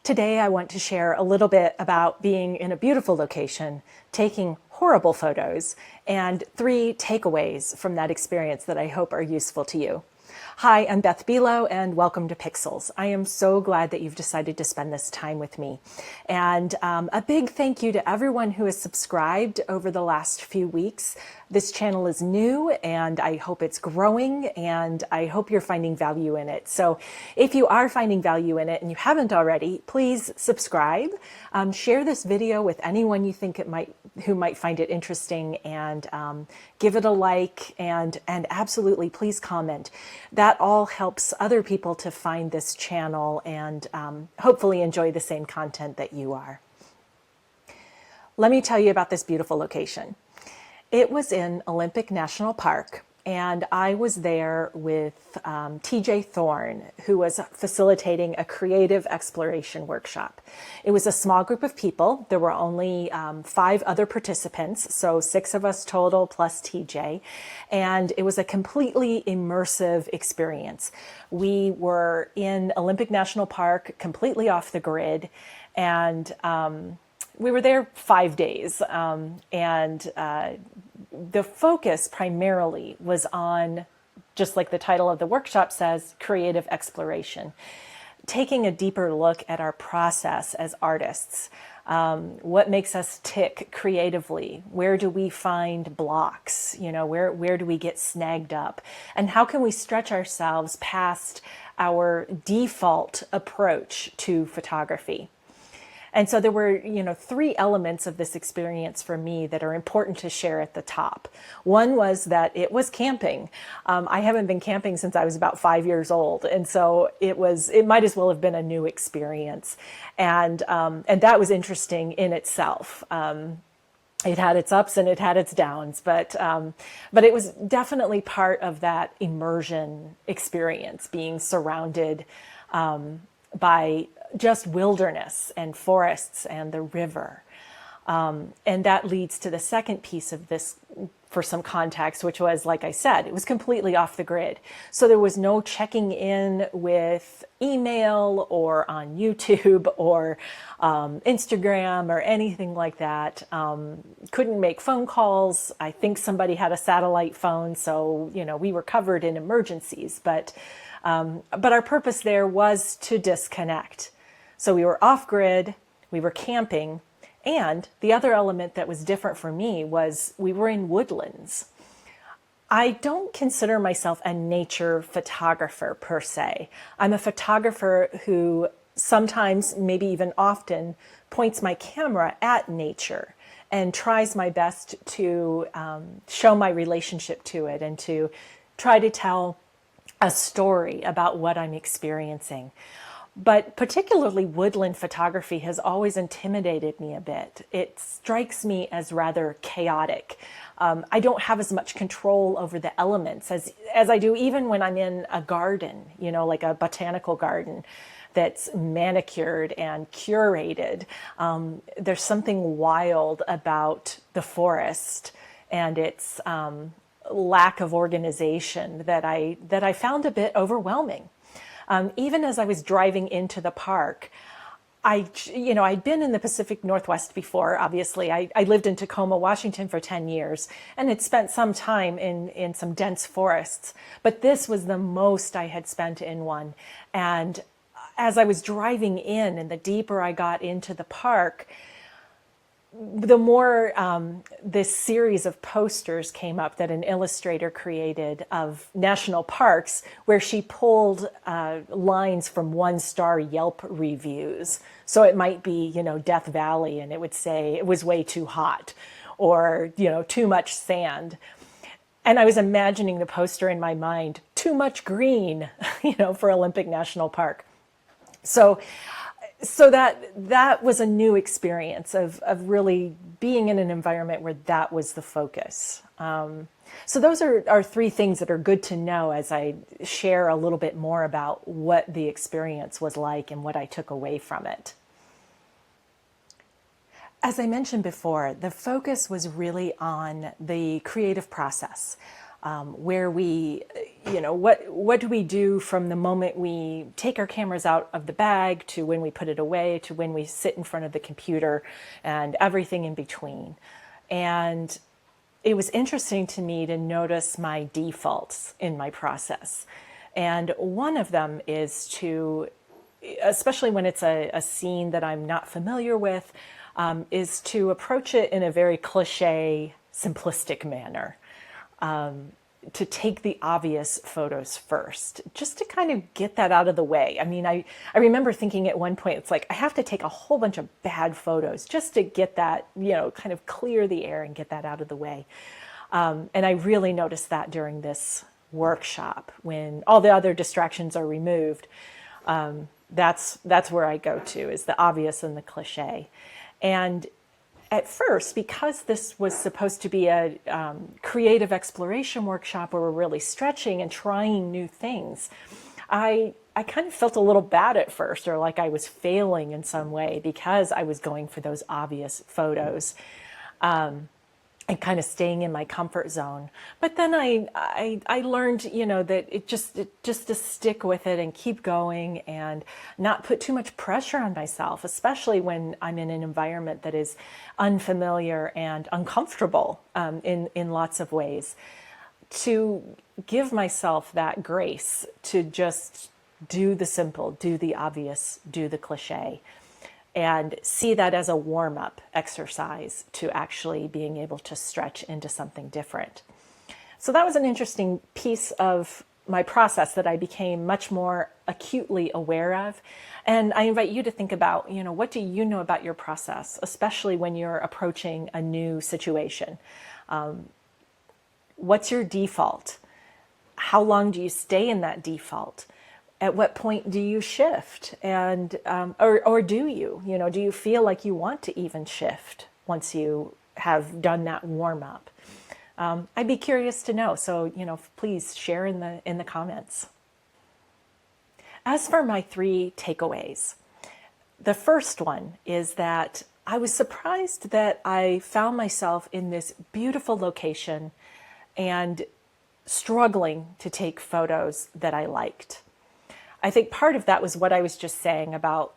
Today I want to share a little bit about being in a beautiful location, taking horrible photos, and 3 takeaways from that experience that I hope are useful to you. Hi, I'm Beth Bilo, and welcome to Pixels. I am so glad that you've decided to spend this time with me. And a big thank you to everyone who has subscribed over the last few weeks. This channel is new, and I hope it's growing, and I hope you're finding value in it. So if you are finding value in it and you haven't already, please subscribe. Share this video with anyone you think who might find it interesting, and give it a like, and absolutely please comment. That all helps other people to find this channel and hopefully enjoy the same content that you are. Let me tell you about this beautiful location. It was in Olympic National Park, and I was there with TJ Thorne, who was facilitating a creative exploration workshop. It was a small group of people. There were only 5 other participants, so 6 of us total plus TJ, and it was a completely immersive experience. We were in Olympic National Park, completely off the grid, and we were there 5 days, the focus primarily was on, just like the title of the workshop says, creative exploration. Taking a deeper look at our process as artists. What makes us tick creatively? Where do we find blocks? You know, where do we get snagged up? And how can we stretch ourselves past our default approach to photography? And so there were, 3 elements of this experience for me that are important to share at the top. One was that it was camping. I haven't been camping since I was about 5 years old. And so it might as well have been a new experience. And that was interesting in itself. It had its ups and it had its downs, but it was definitely part of that immersion experience, being surrounded by just wilderness and forests and the river. And that leads to the second piece of this, for some context, which was, like I said, it was completely off the grid. So there was no checking in with email or on YouTube or Instagram or anything like that. Couldn't make phone calls. I think somebody had a satellite phone, so we were covered in emergencies. But our purpose there was to disconnect. So we were off grid, we were camping, and the other element that was different for me was we were in woodlands. I don't consider myself a nature photographer per se. I'm a photographer who sometimes, maybe even often, points my camera at nature and tries my best to show my relationship to it and to try to tell a story about what I'm experiencing. But particularly woodland photography has always intimidated me a bit. It strikes me as rather chaotic. I don't have as much control over the elements as I do even when I'm in a garden, like a botanical garden that's manicured and curated. There's something wild about the forest and its lack of organization that I found a bit overwhelming. Even as I was driving into the park, I'd been in the Pacific Northwest before, obviously. I lived in Tacoma, Washington for 10 years and had spent some time in some dense forests. But this was the most I had spent in one. And as I was driving in and the deeper I got into the park, the more this series of posters came up that an illustrator created of national parks, where she pulled lines from 1-star Yelp reviews. So it might be, Death Valley, and it would say it was way too hot, or, too much sand. And I was imagining the poster in my mind, too much green, for Olympic National Park. So that was a new experience of really being in an environment where that was the focus. So those are 3 things that are good to know as I share a little bit more about what the experience was like and what I took away from it. As I mentioned before, the focus was really on the creative process. where we, what do we do from the moment we take our cameras out of the bag to when we put it away to when we sit in front of the computer and everything in between. And it was interesting to me to notice my defaults in my process. And one of them is to, especially when it's a scene that I'm not familiar with, is to approach it in a very cliche, simplistic manner. To take the obvious photos first, just to kind of get that out of the way. I mean, I remember thinking at one point, it's like, I have to take a whole bunch of bad photos just to get that, kind of clear the air and get that out of the way. And I really noticed that during this workshop, when all the other distractions are removed. That's where I go to, is the obvious and the cliche. And at first, because this was supposed to be a creative exploration workshop where we're really stretching and trying new things, I kind of felt a little bad at first, or like I was failing in some way because I was going for those obvious photos. And kind of staying in my comfort zone. But then I learned, that it just to stick with it and keep going and not put too much pressure on myself, especially when I'm in an environment that is unfamiliar and uncomfortable in lots of ways. To give myself that grace to just do the simple, do the obvious, do the cliche, and see that as a warm-up exercise to actually being able to stretch into something different. So that was an interesting piece of my process that I became much more acutely aware of. And I invite you to think about, what do you know about your process, especially when you're approaching a new situation? What's your default? How long do you stay in that default? At what point do you shift? And or do you? Do you feel like you want to even shift once you have done that warm up? I'd be curious to know. So please share in the comments. As for my 3 takeaways, the first one is that I was surprised that I found myself in this beautiful location and struggling to take photos that I liked. I think part of that was what I was just saying about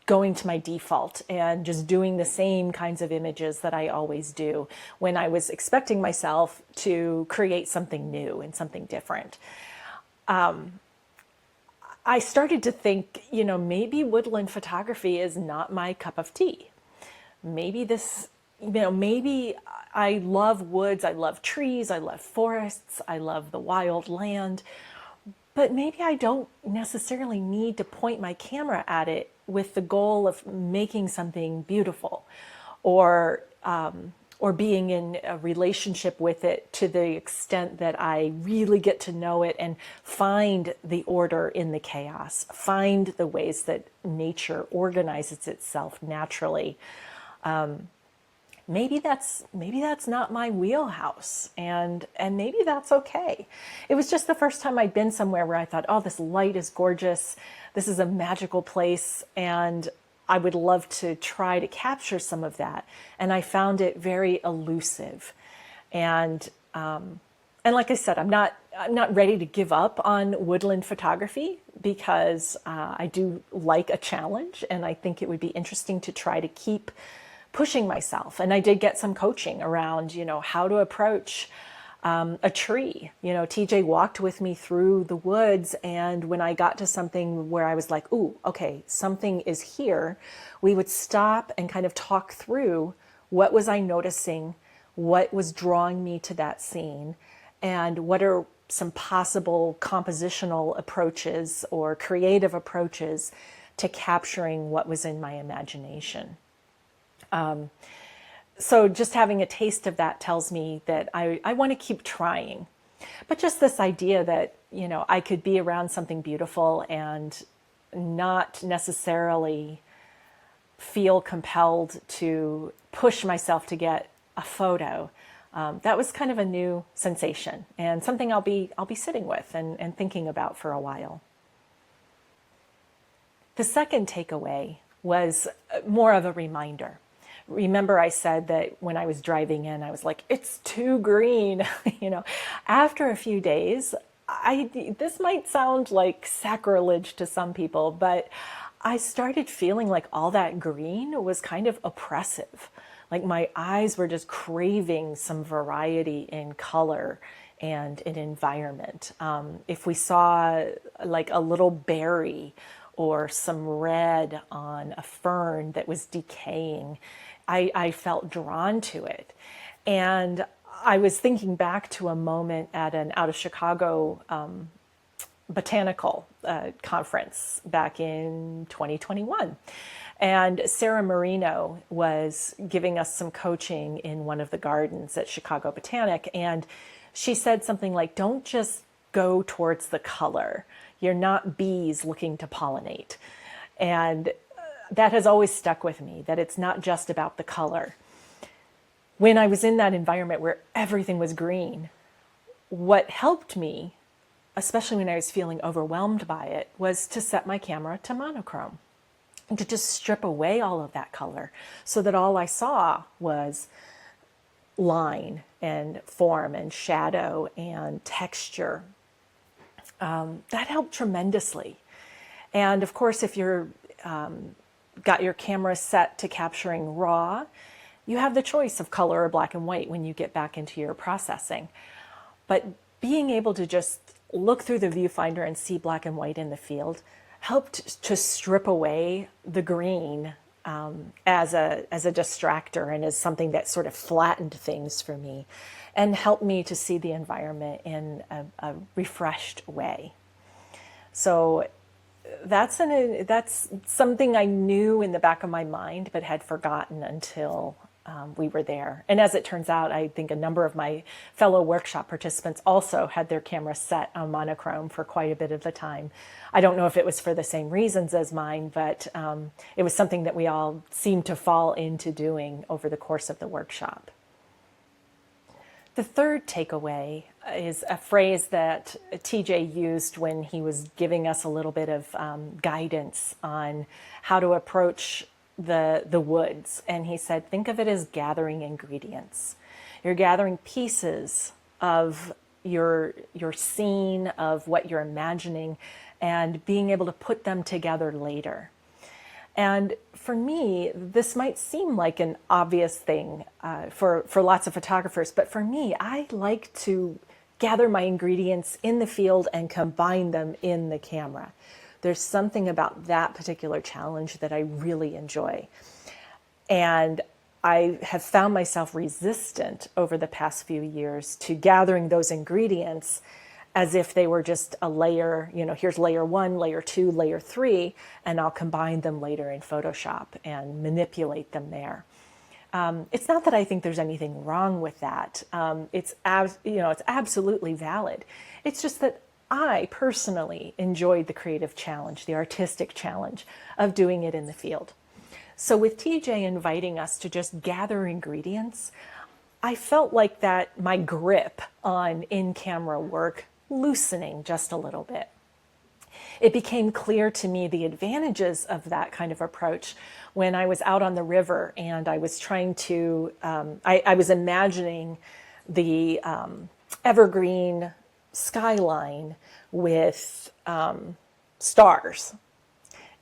going to my default and just doing the same kinds of images that I always do when I was expecting myself to create something new and something different. I started to think, maybe woodland photography is not my cup of tea. Maybe maybe I love woods, I love trees, I love forests, I love the wild land. But maybe I don't necessarily need to point my camera at it with the goal of making something beautiful, or being in a relationship with it to the extent that I really get to know it and find the order in the chaos, find the ways that nature organizes itself naturally. Maybe that's not my wheelhouse, and maybe that's okay. It was just the first time I'd been somewhere where I thought, oh, this light is gorgeous. This is a magical place, and I would love to try to capture some of that. And I found it very elusive. And like I said, I'm not ready to give up on woodland photography, because I do like a challenge, and I think it would be interesting to try to keep pushing myself. And I did get some coaching around, how to approach a tree. TJ walked with me through the woods, and when I got to something where I was like, ooh, okay, something is here, we would stop and kind of talk through what was I noticing, what was drawing me to that scene, and what are some possible compositional approaches or creative approaches to capturing what was in my imagination. So just having a taste of that tells me that I want to keep trying. But just this idea that, I could be around something beautiful and not necessarily feel compelled to push myself to get a photo, that was kind of a new sensation, and something I'll be sitting with and thinking about for a while. The second takeaway was more of a reminder remember I said that when I was driving in, I was like, it's too green. After a few days, this might sound like sacrilege to some people, but I started feeling like all that green was kind of oppressive. Like my eyes were just craving some variety in color and in environment. If we saw like a little berry or some red on a fern that was decaying, I felt drawn to it. And I was thinking back to a moment at an out of Chicago botanical conference back in 2021. And Sarah Marino was giving us some coaching in one of the gardens at Chicago Botanic. And she said something like, don't just go towards the color. You're not bees looking to pollinate. And that has always stuck with me, that it's not just about the color. When I was in that environment where everything was green, what helped me, especially when I was feeling overwhelmed by it, was to set my camera to monochrome and to just strip away all of that color so that all I saw was line and form and shadow and texture. That helped tremendously. And of course, if you're got your camera set to capturing raw, you have the choice of color or black and white when you get back into your processing. But being able to just look through the viewfinder and see black and white in the field helped to strip away the green as a distractor and as something that sort of flattened things for me and helped me to see the environment in a refreshed way. So that's something I knew in the back of my mind but had forgotten until we were there. And as it turns out, I think a number of my fellow workshop participants also had their cameras set on monochrome for quite a bit of the time. I don't know if it was for the same reasons as mine, but it was something that we all seemed to fall into doing over the course of the workshop. The third takeaway is a phrase that TJ used when he was giving us a little bit of guidance on how to approach the woods. And he said, think of it as gathering ingredients. You're gathering pieces of your scene, of what you're imagining, and being able to put them together later. And for me, this might seem like an obvious thing for lots of photographers, but for me, I like to gather my ingredients in the field and combine them in the camera. There's something about that particular challenge that I really enjoy. And I have found myself resistant over the past few years to gathering those ingredients as if they were just a layer, here's layer 1, layer 2, layer 3, and I'll combine them later in Photoshop and manipulate them there. It's not that I think there's anything wrong with that. It's absolutely valid. It's just that I personally enjoyed the creative challenge, the artistic challenge of doing it in the field. So with TJ inviting us to just gather ingredients, I felt like that my grip on in-camera work loosening just a little bit. It became clear to me the advantages of that kind of approach when I was out on the river and I was trying to, I was imagining the evergreen skyline with stars.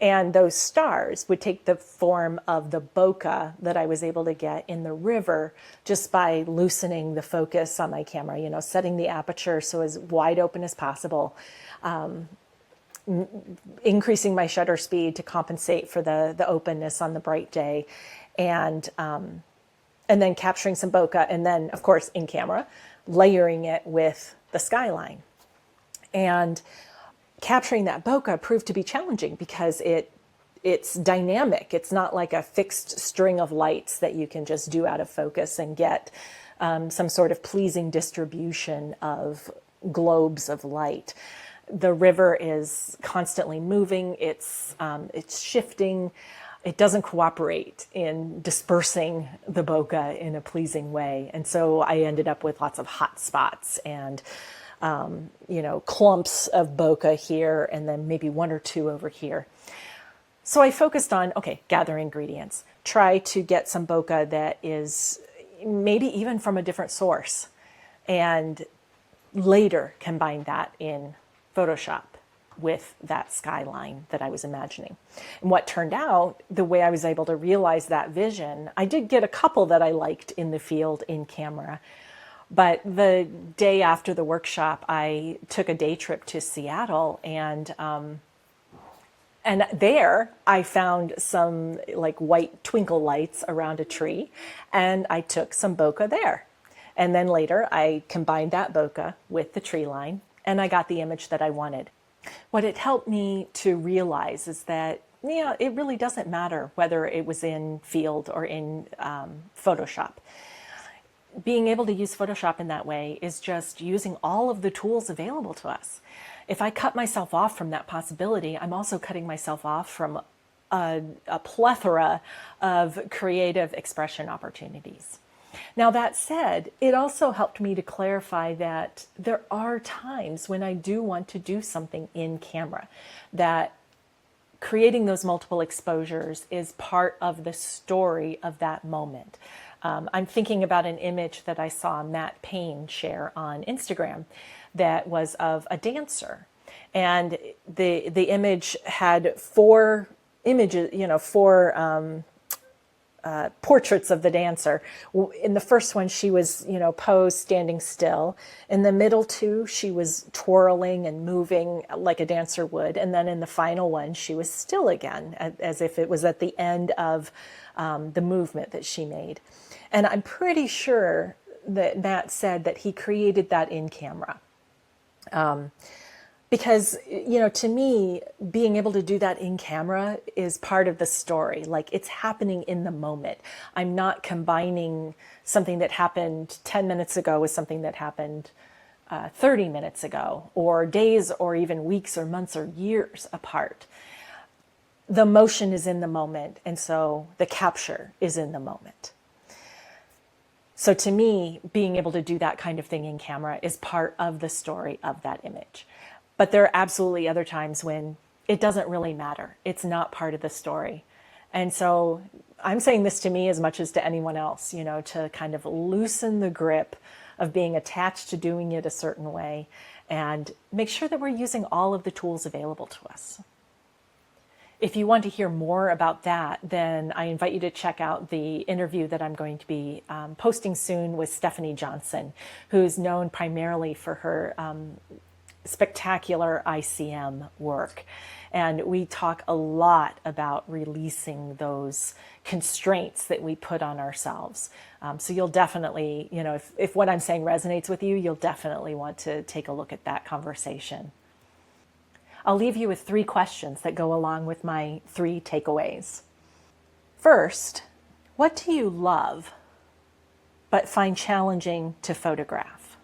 And those stars would take the form of the bokeh that I was able to get in the river just by loosening the focus on my camera, setting the aperture so as wide open as possible, increasing my shutter speed to compensate for the openness on the bright day, and then capturing some bokeh, and then, of course, in camera, layering it with the skyline. And capturing that bokeh proved to be challenging because it's dynamic. It's not like a fixed string of lights that you can just do out of focus and get some sort of pleasing distribution of globes of light. The river is constantly moving. It's shifting. It doesn't cooperate in dispersing the bokeh in a pleasing way. And so I ended up with lots of hot spots and clumps of bokeh here and then maybe one or two over here. So I focused on, okay, gather ingredients, try to get some bokeh that is maybe even from a different source, and later combine that in Photoshop with that skyline that I was imagining. And what turned out, the way I was able to realize that vision, I did get a couple that I liked in the field in camera. But the day after the workshop, I took a day trip to Seattle, and there I found some like white twinkle lights around a tree, and I took some bokeh there. And then later I combined that bokeh with the tree line, and I got the image that I wanted. What it helped me to realize is that, yeah, it really doesn't matter whether it was in Field or in Photoshop. Being able to use Photoshop in that way is just using all of the tools available to us. If I cut myself off from that possibility, I'm also cutting myself off from a plethora of creative expression opportunities. Now, that said, it also helped me to clarify that there are times when I do want to do something in camera, that creating those multiple exposures is part of the story of that moment. I'm thinking about an image that I saw Matt Payne share on Instagram that was of a dancer. And the image had four images, four portraits of the dancer. In the first one, she was, posed standing still. In the middle two, she was twirling and moving like a dancer would. And then in the final one, she was still again, as if it was at the end of the movement that she made. And I'm pretty sure that Matt said that he created that in camera. Because, to me, being able to do that in camera is part of the story. Like, it's happening in the moment. I'm not combining something that happened 10 minutes ago with something that happened 30 minutes ago, or days or even weeks or months or years apart. The motion is in the moment, and so the capture is in the moment. So to me, being able to do that kind of thing in camera is part of the story of that image. But there are absolutely other times when it doesn't really matter. It's not part of the story. And so I'm saying this to me as much as to anyone else, to kind of loosen the grip of being attached to doing it a certain way and make sure that we're using all of the tools available to us. If you want to hear more about that, then I invite you to check out the interview that I'm going to be posting soon with Stephanie Johnson, who's known primarily for her spectacular ICM work. And we talk a lot about releasing those constraints that we put on ourselves. So you'll definitely, if what I'm saying resonates with you, you'll definitely want to take a look at that conversation. I'll leave you with 3 questions that go along with my 3 takeaways. First, what do you love but find challenging to photograph?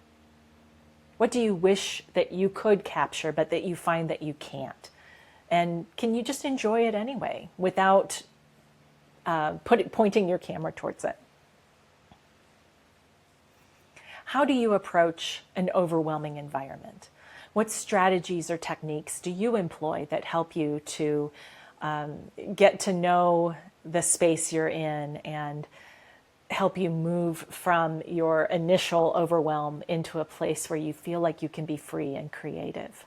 What do you wish that you could capture but that you find that you can't? And can you just enjoy it anyway without pointing your camera towards it? How do you approach an overwhelming environment? What strategies or techniques do you employ that help you to get to know the space you're in and help you move from your initial overwhelm into a place where you feel like you can be free and creative?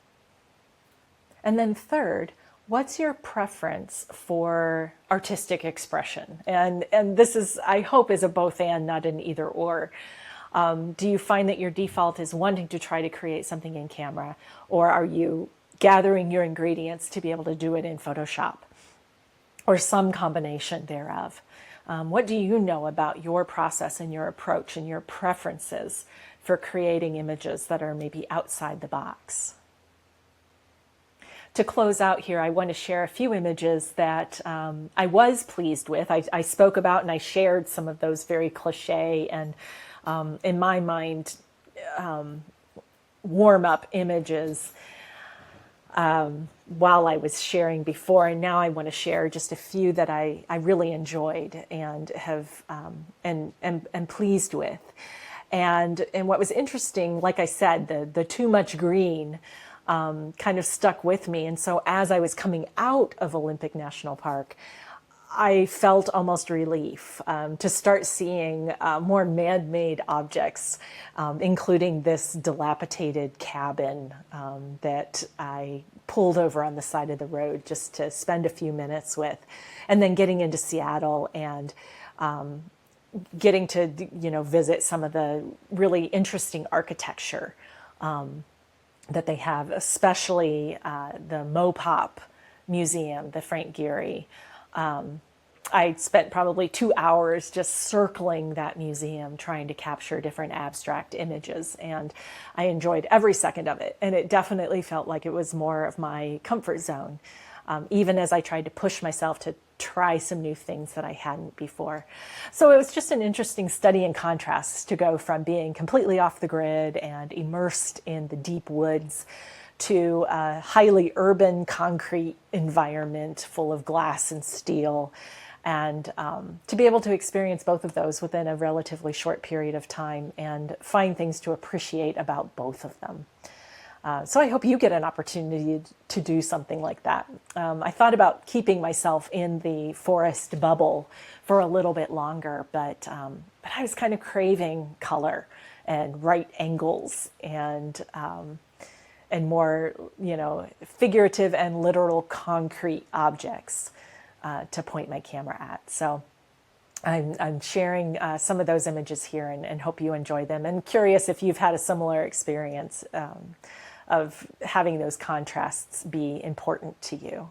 And then third, what's your preference for artistic expression? And this is, I hope, is a both and, not an either or. Do you find that your default is wanting to try to create something in camera, or are you gathering your ingredients to be able to do it in Photoshop, or some combination thereof? What do you know about your process and your approach and your preferences for creating images that are maybe outside the box? To close out here, I want to share a few images that I was pleased with. I spoke about and I shared some of those very cliche and in my mind, warm-up images while I was sharing before, and now I want to share just a few that I really enjoyed and have and pleased with. And what was interesting, like I said, the too much green kind of stuck with me. And so as I was coming out of Olympic National Park, I felt almost relief to start seeing more man-made objects, including this dilapidated cabin that I pulled over on the side of the road just to spend a few minutes with, and then getting into Seattle and getting to visit some of the really interesting architecture that they have, especially the Mopop Museum, the Frank Gehry. I spent probably 2 hours just circling that museum trying to capture different abstract images, and I enjoyed every second of it. And it definitely felt like it was more of my comfort zone, even as I tried to push myself to try some new things that I hadn't before. So it was just an interesting study in contrast to go from being completely off the grid and immersed in the deep woods to a highly urban concrete environment full of glass and steel, and to be able to experience both of those within a relatively short period of time and find things to appreciate about both of them. So I hope you get an opportunity to do something like that. I thought about keeping myself in the forest bubble for a little bit longer, but I was kind of craving color and right angles and more, figurative and literal concrete objects to point my camera at. So I'm sharing some of those images here and hope you enjoy them, and curious if you've had a similar experience of having those contrasts be important to you.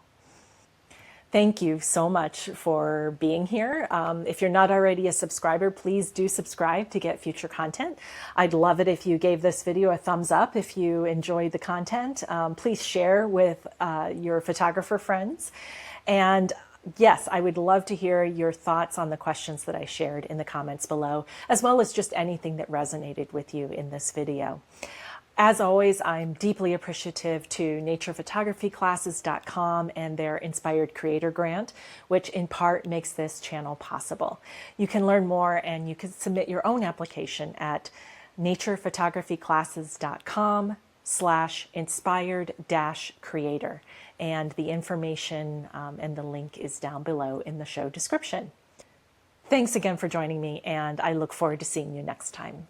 Thank you so much for being here. If you're not already a subscriber, please do subscribe to get future content. I'd love it if you gave this video a thumbs up if you enjoyed the content. Please share with your photographer friends. And yes, I would love to hear your thoughts on the questions that I shared in the comments below, as well as just anything that resonated with you in this video. As always, I'm deeply appreciative to naturephotographyclasses.com and their Inspired Creator Grant, which in part makes this channel possible. You can learn more and you can submit your own application at naturephotographyclasses.com/inspired-creator. And the information and the link is down below in the show description. Thanks again for joining me, and I look forward to seeing you next time.